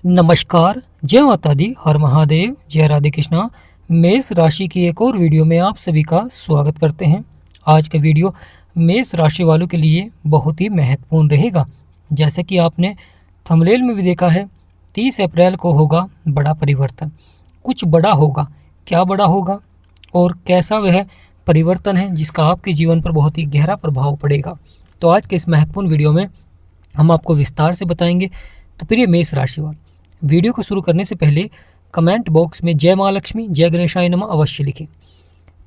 नमस्कार, जय माता दी, हर महादेव, जय राधे कृष्णा। मेष राशि की एक और वीडियो में आप सभी का स्वागत करते हैं। आज का वीडियो मेष राशि वालों के लिए बहुत ही महत्वपूर्ण रहेगा। जैसे कि आपने थंबनेल में भी देखा है, 30 अप्रैल को होगा बड़ा परिवर्तन। कुछ बड़ा होगा, क्या बड़ा होगा और कैसा वह परिवर्तन है जिसका आपके जीवन पर बहुत ही गहरा प्रभाव पड़ेगा। तो आज के इस महत्वपूर्ण वीडियो में हम आपको विस्तार से बताएंगे। तो प्रिय मेष राशि वाले, वीडियो को शुरू करने से पहले कमेंट बॉक्स में जय माँ लक्ष्मी, जय गणेशाय नमः अवश्य लिखें।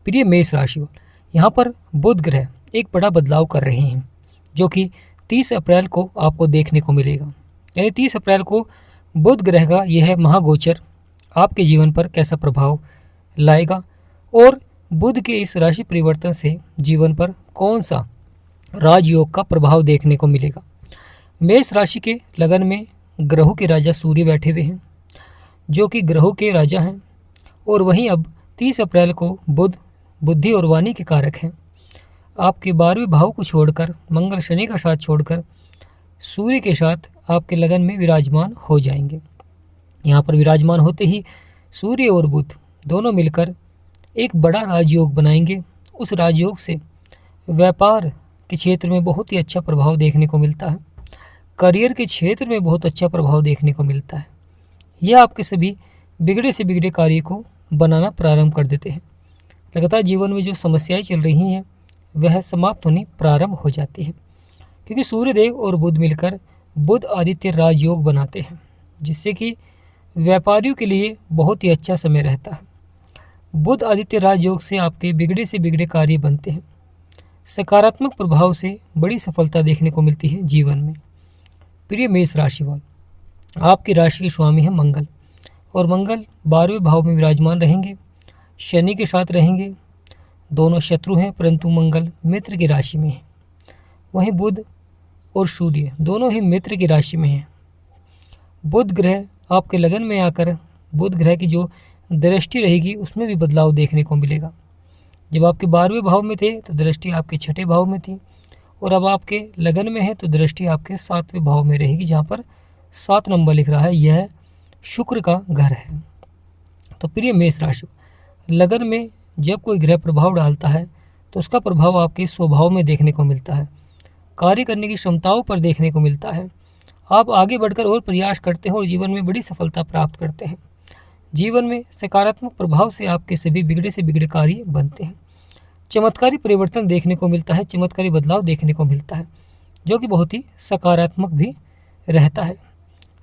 प्रिय मेष राशि वाले, यहाँ पर बुध ग्रह एक बड़ा बदलाव कर रहे हैं जो कि 30 अप्रैल को आपको देखने को मिलेगा। यानी 30 अप्रैल को बुध ग्रह का यह महागोचर आपके जीवन पर कैसा प्रभाव लाएगा और बुध के इस राशि परिवर्तन से जीवन पर कौन सा राजयोग का प्रभाव देखने को मिलेगा। मेष राशि के लगन में ग्रहों के राजा सूर्य बैठे हुए हैं जो कि ग्रहों के राजा हैं, और वहीं अब 30 अप्रैल को बुध बुद्धि और वाणी के कारक हैं। आपके 12वें भाव को छोड़कर मंगल शनि का साथ छोड़कर सूर्य के साथ आपके लगन में विराजमान हो जाएंगे। यहाँ पर विराजमान होते ही सूर्य और बुध दोनों मिलकर एक बड़ा राजयोग बनाएंगे। उस राजयोग से व्यापार के क्षेत्र में बहुत ही अच्छा प्रभाव देखने को मिलता है। करियर के क्षेत्र में बहुत अच्छा प्रभाव देखने को मिलता है। यह आपके सभी बिगड़े से बिगड़े कार्य को बनाना प्रारंभ कर देते हैं। लगातार जीवन में जो समस्याएं चल रही हैं वह समाप्त होनी प्रारंभ हो जाती है, क्योंकि सूर्यदेव और बुध मिलकर बुध आदित्य राजयोग बनाते हैं, जिससे कि व्यापारियों के लिए बहुत ही अच्छा समय रहता है। बुध आदित्य राजयोग से आपके बिगड़े से बिगड़े कार्य बनते हैं। सकारात्मक प्रभाव से बड़ी सफलता देखने को मिलती है जीवन में। प्रिय मेष राशि वाले, आपकी राशि के स्वामी हैं मंगल, और मंगल 12वें भाव में विराजमान रहेंगे, शनि के साथ रहेंगे। दोनों शत्रु हैं, परंतु मंगल मित्र की राशि में है। वहीं बुध और सूर्य दोनों ही मित्र की राशि में हैं। बुध ग्रह आपके लगन में आकर बुध ग्रह की जो दृष्टि रहेगी उसमें भी बदलाव देखने को मिलेगा। जब आपके 12वें भाव में थे तो दृष्टि आपके 6ठे भाव में थी, और अब आपके लगन में है तो दृष्टि आपके 7वें भाव में रहेगी, जहाँ पर 7 नंबर लिख रहा है, यह शुक्र का घर है। तो प्रिय मेष राशि, लगन में जब कोई ग्रह प्रभाव डालता है तो उसका प्रभाव आपके स्वभाव में देखने को मिलता है, कार्य करने की क्षमताओं पर देखने को मिलता है। आप आगे बढ़कर और प्रयास करते हैं और जीवन में बड़ी सफलता प्राप्त करते हैं। जीवन में सकारात्मक प्रभाव से आपके सभी बिगड़े से बिगड़े कार्य बनते हैं। चमत्कारी परिवर्तन देखने को मिलता है, चमत्कारी बदलाव देखने को मिलता है, जो कि बहुत ही सकारात्मक भी रहता है।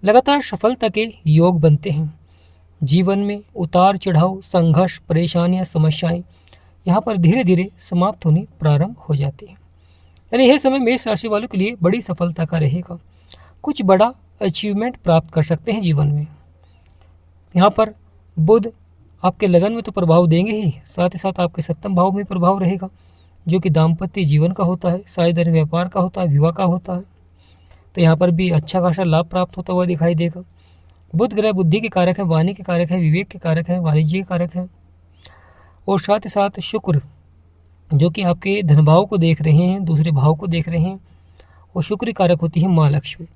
लगातार सफलता के योग बनते हैं। जीवन में उतार चढ़ाव, संघर्ष, परेशानियां, समस्याएं यहाँ पर धीरे धीरे समाप्त होनी प्रारंभ हो जाती हैं। यानी यह समय मेष राशि वालों के लिए बड़ी सफलता का रहेगा। कुछ बड़ा अचीवमेंट प्राप्त कर सकते हैं जीवन में। यहाँ पर बुध आपके लगन में तो प्रभाव देंगे ही, साथ ही साथ आपके 7वें भाव में प्रभाव रहेगा, जो कि दाम्पत्य जीवन का होता है, शायद व्यापार का होता है, विवाह का होता है। तो यहाँ पर भी अच्छा खासा लाभ प्राप्त होता हुआ दिखाई देगा। बुध ग्रह बुद्धि के कारक है, वाणी के कारक है, विवेक के कारक है, वाणिज्य के कारक है, और साथ ही साथ शुक्र जो कि आपके धन भाव को देख रहे हैं, दूसरे भाव को देख रहे हैं, और शुक्र कारक होती है माँ लक्ष्मी।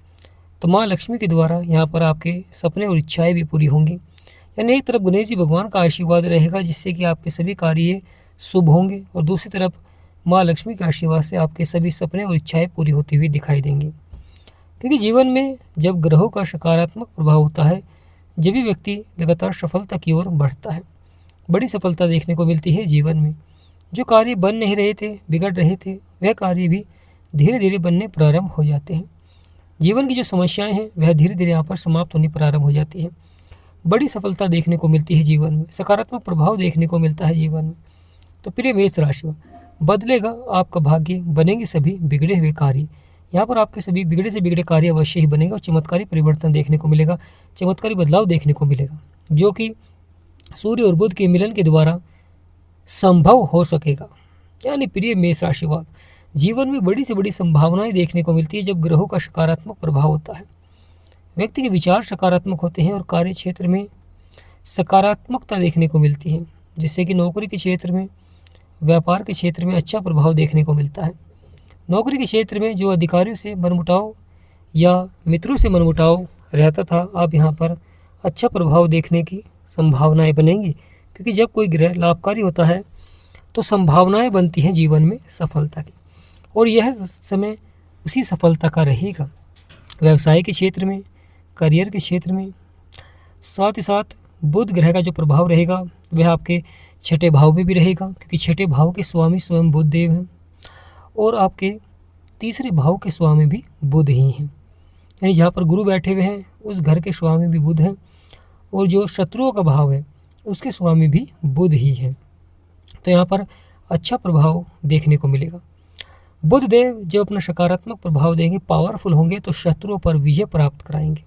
तो माँ लक्ष्मी के द्वारा यहाँ पर आपके सपने और इच्छाएं भी पूरी होंगी। यानी एक तरफ गणेश जी भगवान का आशीर्वाद रहेगा जिससे कि आपके सभी कार्य शुभ होंगे, और दूसरी तरफ माँ लक्ष्मी के आशीर्वाद से आपके सभी सपने और इच्छाएं पूरी होती हुई दिखाई देंगी। क्योंकि जीवन में जब ग्रहों का सकारात्मक प्रभाव होता है, जब भी व्यक्ति लगातार सफलता की ओर बढ़ता है, बड़ी सफलता देखने को मिलती है जीवन में। जो कार्य बन नहीं रहे थे, बिगड़ रहे थे, वह कार्य भी धीरे धीरे बनने प्रारंभ हो जाते हैं। जीवन की जो समस्याएं हैं वह धीरे धीरे यहाँ पर समाप्त होनी प्रारंभ हो जाती है। बड़ी सफलता देखने को मिलती है जीवन में, सकारात्मक प्रभाव देखने को मिलता है जीवन में। तो प्रिय मेष राशि, बदलेगा आपका भाग्य, बनेंगे सभी बिगड़े हुए कार्य। यहाँ पर आपके सभी बिगड़े से बिगड़े कार्य अवश्य ही बनेगा, और चमत्कारी परिवर्तन देखने को मिलेगा, चमत्कारी बदलाव देखने को मिलेगा, जो कि सूर्य और बुध के मिलन के द्वारा संभव हो सकेगा। यानी प्रिय मेष राशि वालों, जीवन में बड़ी से बड़ी संभावनाएं देखने को मिलती है जब ग्रहों का सकारात्मक प्रभाव होता है। व्यक्ति के विचार सकारात्मक होते हैं और कार्य क्षेत्र में सकारात्मकता देखने को मिलती है, जिससे कि नौकरी के क्षेत्र में, व्यापार के क्षेत्र में अच्छा प्रभाव देखने को मिलता है। नौकरी के क्षेत्र में जो अधिकारियों से मनमुटाव या मित्रों से मनमुटाव रहता था, अब यहाँ पर अच्छा प्रभाव देखने की संभावनाएं बनेंगी, क्योंकि जब कोई ग्रह लाभकारी होता है तो संभावनाएं बनती हैं जीवन में सफलता की, और यह समय उसी सफलता का रहेगा। व्यवसाय के क्षेत्र में, करियर के क्षेत्र में, साथ ही साथ बुध ग्रह का जो प्रभाव रहेगा वह आपके छठे भाव में भी रहेगा, क्योंकि छठे भाव के स्वामी स्वयं बुध देव हैं और आपके तीसरे भाव के स्वामी भी बुध ही हैं। यानी जहाँ पर गुरु बैठे हुए हैं उस घर के स्वामी भी बुध हैं, और जो शत्रुओं का भाव है उसके स्वामी भी बुध ही हैं। तो यहाँ पर अच्छा प्रभाव देखने को मिलेगा। बुध देव जब अपना सकारात्मक प्रभाव देंगे, पावरफुल होंगे, तो शत्रुओं पर विजय प्राप्त कराएंगे।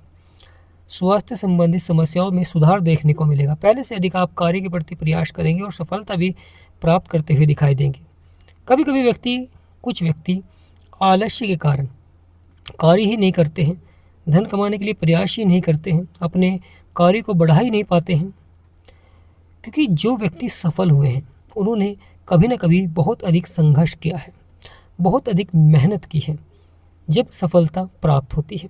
स्वास्थ्य संबंधित समस्याओं में सुधार देखने को मिलेगा। पहले से अधिक आप कार्य के प्रति प्रयास करेंगे और सफलता भी प्राप्त करते हुए दिखाई देंगे। कभी कभी कुछ व्यक्ति आलस्य के कारण कार्य ही नहीं करते हैं, धन कमाने के लिए प्रयास ही नहीं करते हैं, अपने कार्य को बढ़ा ही नहीं पाते हैं, क्योंकि जो व्यक्ति सफल हुए हैं उन्होंने कभी ना कभी बहुत अधिक संघर्ष किया है, बहुत अधिक मेहनत की है। जब सफलता प्राप्त होती है,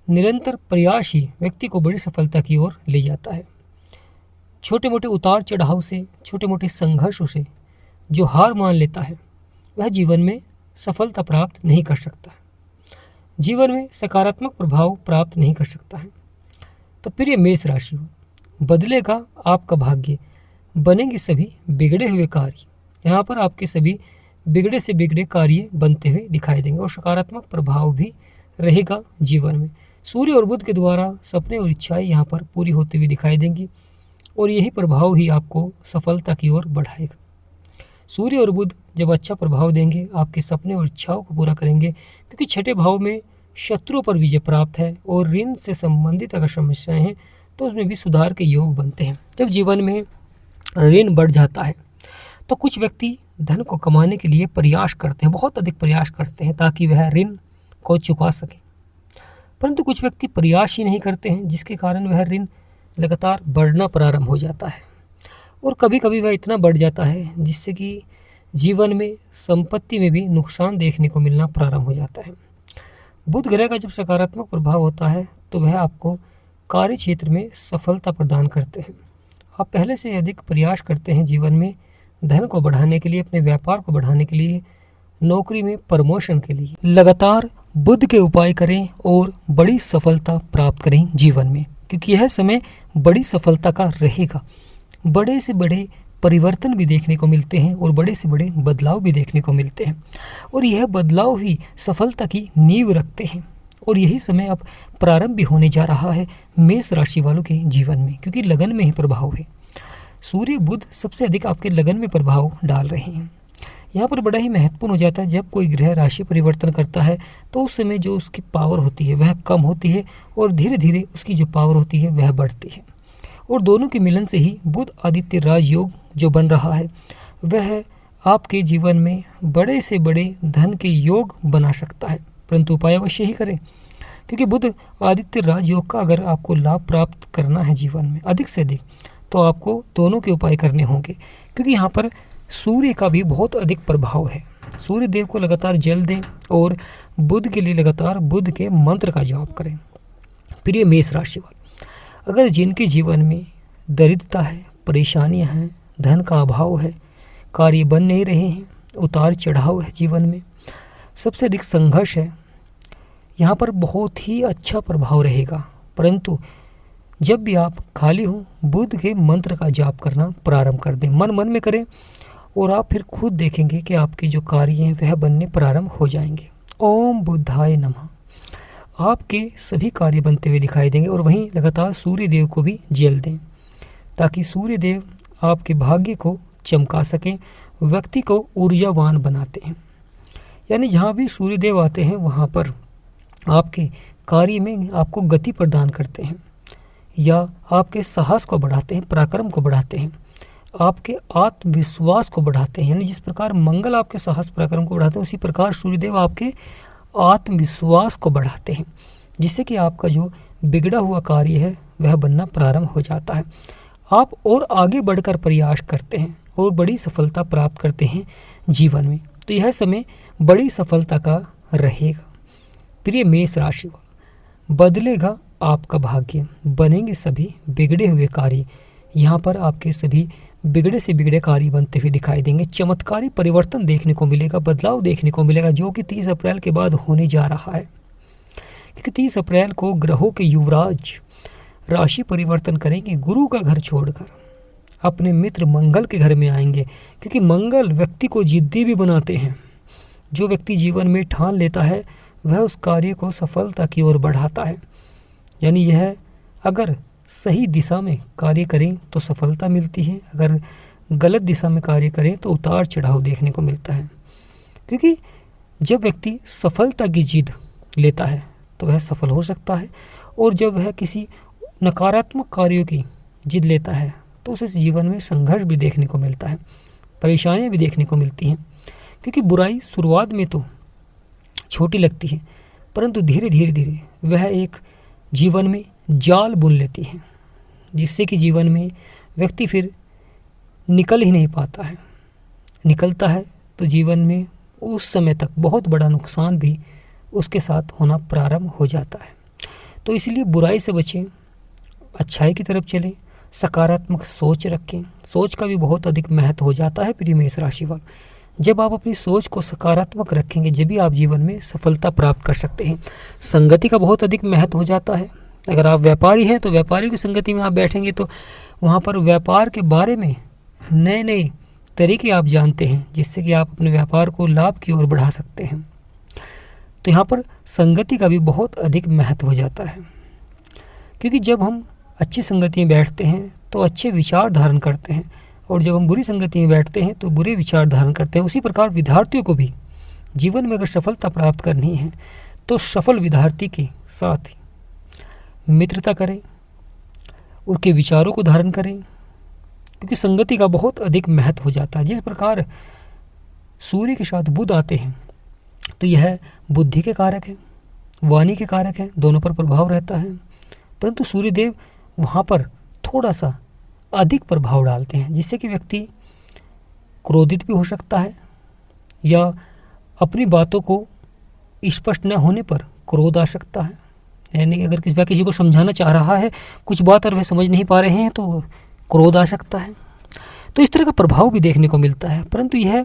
निरंतर प्रयास ही व्यक्ति को बड़ी सफलता की ओर ले जाता है। छोटे मोटे उतार चढ़ाव से, छोटे मोटे संघर्षों से जो हार मान लेता है वह जीवन में सफलता प्राप्त नहीं कर सकता है, जीवन में सकारात्मक प्रभाव प्राप्त नहीं कर सकता है। तो प्रिय मेष राशि हो, बदलेगा आपका भाग्य, बनेंगे सभी बिगड़े हुए कार्य। यहाँ पर आपके सभी बिगड़े से बिगड़े कार्य बनते हुए दिखाई देंगे और सकारात्मक प्रभाव भी रहेगा जीवन में। सूर्य और बुध के द्वारा सपने और इच्छाएं यहाँ पर पूरी होती हुई दिखाई देंगी, और यही प्रभाव ही आपको सफलता की ओर बढ़ाएगा। सूर्य और बुध जब अच्छा प्रभाव देंगे, आपके सपने और इच्छाओं को पूरा करेंगे, क्योंकि छठे भाव में शत्रुओं पर विजय प्राप्त है, और ऋण से संबंधित अगर समस्याएं हैं तो उसमें भी सुधार के योग बनते हैं। जब जीवन में ऋण बढ़ जाता है तो कुछ व्यक्ति धन को कमाने के लिए प्रयास करते हैं, बहुत अधिक प्रयास करते हैं ताकि वह ऋण को चुका सकें, परंतु कुछ व्यक्ति प्रयास ही नहीं करते हैं, जिसके कारण वह ऋण लगातार बढ़ना प्रारंभ हो जाता है, और कभी कभी वह इतना बढ़ जाता है जिससे कि जीवन में संपत्ति में भी नुकसान देखने को मिलना प्रारंभ हो जाता है। बुध ग्रह का जब सकारात्मक प्रभाव होता है तो वह आपको कार्य क्षेत्र में सफलता प्रदान करते हैं। आप पहले से अधिक प्रयास करते हैं जीवन में धन को बढ़ाने के लिए, अपने व्यापार को बढ़ाने के लिए, नौकरी में प्रमोशन के लिए। लगातार बुध के उपाय करें और बड़ी सफलता प्राप्त करें जीवन में, क्योंकि यह समय बड़ी सफलता का रहेगा। बड़े से बड़े परिवर्तन भी देखने को मिलते हैं और बड़े से बड़े बदलाव भी देखने को मिलते हैं, और यह बदलाव ही सफलता की नींव रखते हैं। और यही समय अब प्रारंभ भी होने जा रहा है मेष राशि वालों के जीवन में, क्योंकि लगन में ही प्रभाव है। सूर्य बुध सबसे अधिक आपके लगन में प्रभाव डाल रहे हैं। यहाँ पर बड़ा ही महत्वपूर्ण हो जाता है, जब कोई ग्रह राशि परिवर्तन करता है तो उस समय जो उसकी पावर होती है वह कम होती है, और धीरे धीरे उसकी जो पावर होती है वह बढ़ती है। और दोनों के मिलन से ही बुध आदित्य राजयोग जो बन रहा है वह आपके जीवन में बड़े से बड़े धन के योग बना सकता है, परंतु उपाय अवश्य ही करें, क्योंकि बुध आदित्य राजयोग का अगर आपको लाभ प्राप्त करना है जीवन में अधिक से अधिक, तो आपको दोनों के उपाय करने होंगे, क्योंकि यहाँ पर सूर्य का भी बहुत अधिक प्रभाव है। सूर्य देव को लगातार जल दें और बुध के लिए लगातार बुध के मंत्र का जाप करें। प्रिय मेष राशि वाले, अगर जिनके जीवन में दरिद्रता है, परेशानियां हैं, धन का अभाव है, कार्य बन नहीं रहे हैं, उतार चढ़ाव है जीवन में, सबसे अधिक संघर्ष है, यहाँ पर बहुत ही अच्छा प्रभाव रहेगा। परंतु जब भी आप खाली हो, बुध के मंत्र का जाप करना प्रारंभ कर दें, मन मन में करें, और आप फिर खुद देखेंगे कि आपके जो कार्य हैं वह बनने प्रारंभ हो जाएंगे। ओम बुद्धाय नमः। आपके सभी कार्य बनते हुए दिखाई देंगे, और वहीं लगातार सूर्य देव को भी जल दें, ताकि सूर्य देव आपके भाग्य को चमका सकें, व्यक्ति को ऊर्जावान बनाते हैं। यानी जहाँ भी सूर्य देव आते हैं वहाँ पर आपके कार्य में आपको गति प्रदान करते हैं, या आपके साहस को बढ़ाते हैं, पराक्रम को बढ़ाते हैं, आपके आत्मविश्वास को बढ़ाते हैं। यानी जिस प्रकार मंगल आपके साहस पराक्रम को बढ़ाते हैं, उसी प्रकार सूर्यदेव आपके आत्मविश्वास को बढ़ाते हैं, जिससे कि आपका जो बिगड़ा हुआ कार्य है वह बनना प्रारंभ हो जाता है। आप और आगे बढ़कर प्रयास करते हैं और बड़ी सफलता प्राप्त करते हैं जीवन में। तो यह समय बड़ी सफलता का रहेगा। प्रिय मेष राशि, बदलेगा आपका भाग्य, बनेंगे सभी बिगड़े हुए कार्य। यहाँ पर आपके सभी बिगड़े से बिगड़े कार्य बनते हुए दिखाई देंगे। चमत्कारी परिवर्तन देखने को मिलेगा, बदलाव देखने को मिलेगा, जो कि 30 अप्रैल के बाद होने जा रहा है। क्योंकि 30 अप्रैल को ग्रहों के युवराज राशि परिवर्तन करेंगे, गुरु का घर छोड़कर अपने मित्र मंगल के घर में आएंगे। क्योंकि मंगल व्यक्ति को जिद्दी भी बनाते हैं। जो व्यक्ति जीवन में ठान लेता है वह उस कार्य को सफलता की ओर बढ़ाता है। यानी यह अगर सही दिशा में कार्य करें तो सफलता मिलती है, अगर गलत दिशा में कार्य करें तो उतार चढ़ाव देखने को मिलता है। क्योंकि जब व्यक्ति सफलता की जिद लेता है तो वह सफल हो सकता है, और जब वह किसी नकारात्मक कार्यों की जिद लेता है तो उसे जीवन में संघर्ष भी देखने को मिलता है, परेशानियां भी देखने को मिलती हैं। क्योंकि बुराई शुरुआत में तो छोटी लगती है, परंतु धीरे धीरे वह एक जीवन में जाल बुन लेती है, जिससे कि जीवन में व्यक्ति फिर निकल ही नहीं पाता है। निकलता है तो जीवन में उस समय तक बहुत बड़ा नुकसान भी उसके साथ होना प्रारंभ हो जाता है। तो इसलिए बुराई से बचें, अच्छाई की तरफ चलें, सकारात्मक सोच रखें। सोच का भी बहुत अधिक महत्व हो जाता है प्रिय मेष राशि वालों। जब आप अपनी सोच को सकारात्मक रखेंगे जब भी आप जीवन में सफलता प्राप्त कर सकते हैं। संगति का बहुत अधिक महत्व हो जाता है। अगर आप व्यापारी हैं तो व्यापारी की संगति में आप बैठेंगे तो वहाँ पर व्यापार के बारे में नए नए तरीके आप जानते हैं, जिससे कि आप अपने व्यापार को लाभ की ओर बढ़ा सकते हैं। तो यहाँ पर संगति का भी बहुत अधिक महत्व हो जाता है। क्योंकि जब हम अच्छी संगति में बैठते हैं तो अच्छे विचार धारण करते हैं, और जब हम बुरी संगति में बैठते हैं तो बुरे विचार धारण करते हैं। उसी प्रकार विद्यार्थियों को भी जीवन में अगर सफलता प्राप्त करनी है तो सफल विद्यार्थी के साथ मित्रता करें, उनके विचारों को धारण करें, क्योंकि संगति का बहुत अधिक महत्व हो जाता है। जिस प्रकार सूर्य के साथ बुध आते हैं तो यह बुद्धि के कारक है, वाणी के कारक है, दोनों पर प्रभाव रहता है। परंतु सूर्यदेव वहाँ पर थोड़ा सा अधिक प्रभाव डालते हैं, जिससे कि व्यक्ति क्रोधित भी हो सकता है, या अपनी बातों को स्पष्ट न होने पर क्रोध आ सकता है। यानी अगर किसी को समझाना चाह रहा है कुछ बात और वह समझ नहीं पा रहे हैं तो क्रोध आ सकता है। तो इस तरह का प्रभाव भी देखने को मिलता है। परंतु यह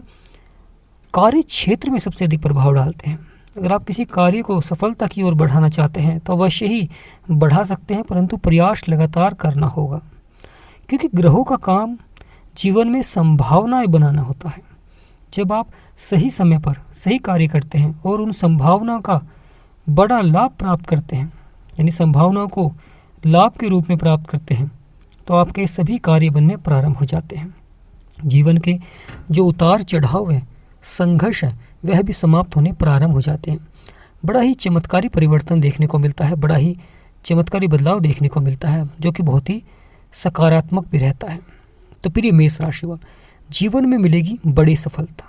कार्य क्षेत्र में सबसे अधिक प्रभाव डालते हैं। अगर आप किसी कार्य को सफलता की ओर बढ़ाना चाहते हैं तो अवश्य ही बढ़ा सकते हैं, परंतु प्रयास लगातार करना होगा। क्योंकि ग्रहों का काम जीवन में संभावनाएं बनाना होता है। जब आप सही समय पर सही कार्य करते हैं और उन संभावनाओं का बड़ा लाभ प्राप्त करते हैं, यानी संभावनाओं को लाभ के रूप में प्राप्त करते हैं, तो आपके सभी कार्य बनने प्रारंभ हो जाते हैं। जीवन के जो उतार चढ़ाव है, संघर्ष है, वह भी समाप्त होने प्रारंभ हो जाते हैं। बड़ा ही चमत्कारी परिवर्तन देखने को मिलता है, बड़ा ही चमत्कारी बदलाव देखने को मिलता है, जो कि बहुत ही सकारात्मक भी रहता है। तो प्रिय मेष राशि वालों, जीवन में मिलेगी बड़ी सफलता,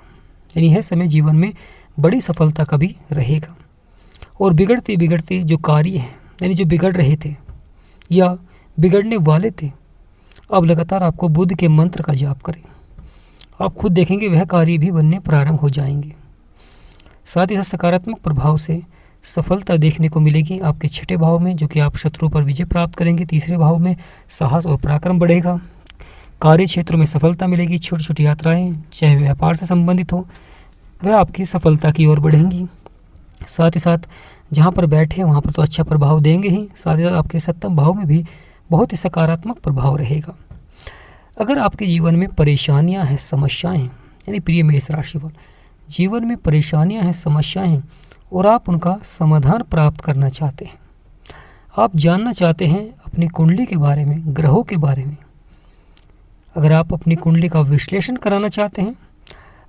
यानी यह समय जीवन में बड़ी सफलता का भी रहेगा। और बिगड़ते बिगड़ते जो कार्य हैं, यानी जो बिगड़ रहे थे या बिगड़ने वाले थे, अब लगातार आपको बुध के मंत्र का जाप करें। आप खुद देखेंगे वह कार्य भी बनने प्रारंभ हो जाएंगे। साथ ही साथ सकारात्मक प्रभाव से सफलता देखने को मिलेगी आपके छठे भाव में, जो कि आप शत्रु पर विजय प्राप्त करेंगे। तीसरे भाव में साहस और पराक्रम बढ़ेगा। कार्य क्षेत्रों में सफलता मिलेगी। छोटी छोटी यात्राएं, चाहे व्यापार से संबंधित हो, वह आपकी सफलता की ओर बढ़ेंगी। साथ ही साथ जहाँ पर बैठे वहाँ पर तो अच्छा प्रभाव देंगे ही, साथ ही साथ आपके सप्तम भाव में भी बहुत ही सकारात्मक प्रभाव रहेगा। अगर आपके जीवन में परेशानियाँ हैं, समस्याएँ हैं, यानी प्रिय मेष राशि वालों, जीवन में परेशानियाँ हैं, समस्याएँ हैं और आप उनका समाधान प्राप्त करना चाहते हैं, आप जानना चाहते हैं अपनी कुंडली के बारे में, ग्रहों के बारे में, अगर आप अपनी कुंडली का विश्लेषण कराना चाहते हैं,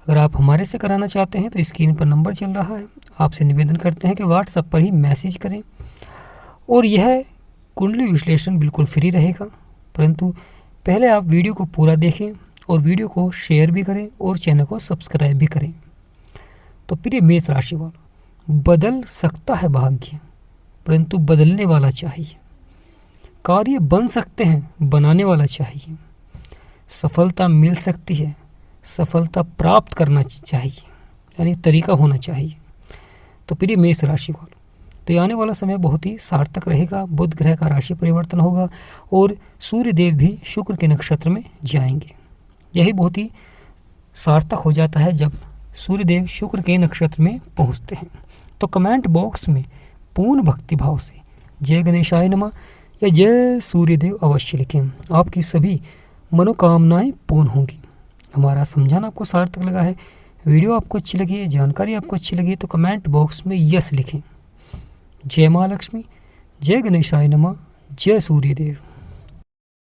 अगर आप हमारे से कराना चाहते हैं तो स्क्रीन पर नंबर चल रहा है, आपसे निवेदन करते हैं कि व्हाट्सएप पर ही मैसेज करें। और यह कुंडली विश्लेषण बिल्कुल फ्री रहेगा, परंतु पहले आप वीडियो को पूरा देखें और वीडियो को शेयर भी करें और चैनल को सब्सक्राइब भी करें। तो प्रिय मेष राशि वालों, बदल सकता है भाग्य, परंतु बदलने वाला चाहिए। कार्य बन सकते हैं, बनाने वाला चाहिए। सफलता मिल सकती है, सफलता प्राप्त करना चाहिए, यानी तरीका होना चाहिए। तो प्रिय मेष राशि वालों, तो ये आने वाला समय बहुत ही सार्थक रहेगा। बुध ग्रह का राशि परिवर्तन होगा और सूर्य देव भी शुक्र के नक्षत्र में जाएंगे। यही बहुत ही सार्थक हो जाता है जब सूर्यदेव शुक्र के नक्षत्र में पहुंचते हैं। तो कमेंट बॉक्स में पूर्ण भक्ति भाव से जय गणेशाय नमः या जय सूर्यदेव अवश्य लिखें। आपकी सभी मनोकामनाएं पूर्ण होंगी। हमारा समझाना आपको सार्थक लगा है, वीडियो आपको अच्छी लगी है, जानकारी आपको अच्छी लगी है तो कमेंट बॉक्स में यस लिखें। जय माँ लक्ष्मी, जय गणेशाय नमः, जय सूर्यदेव।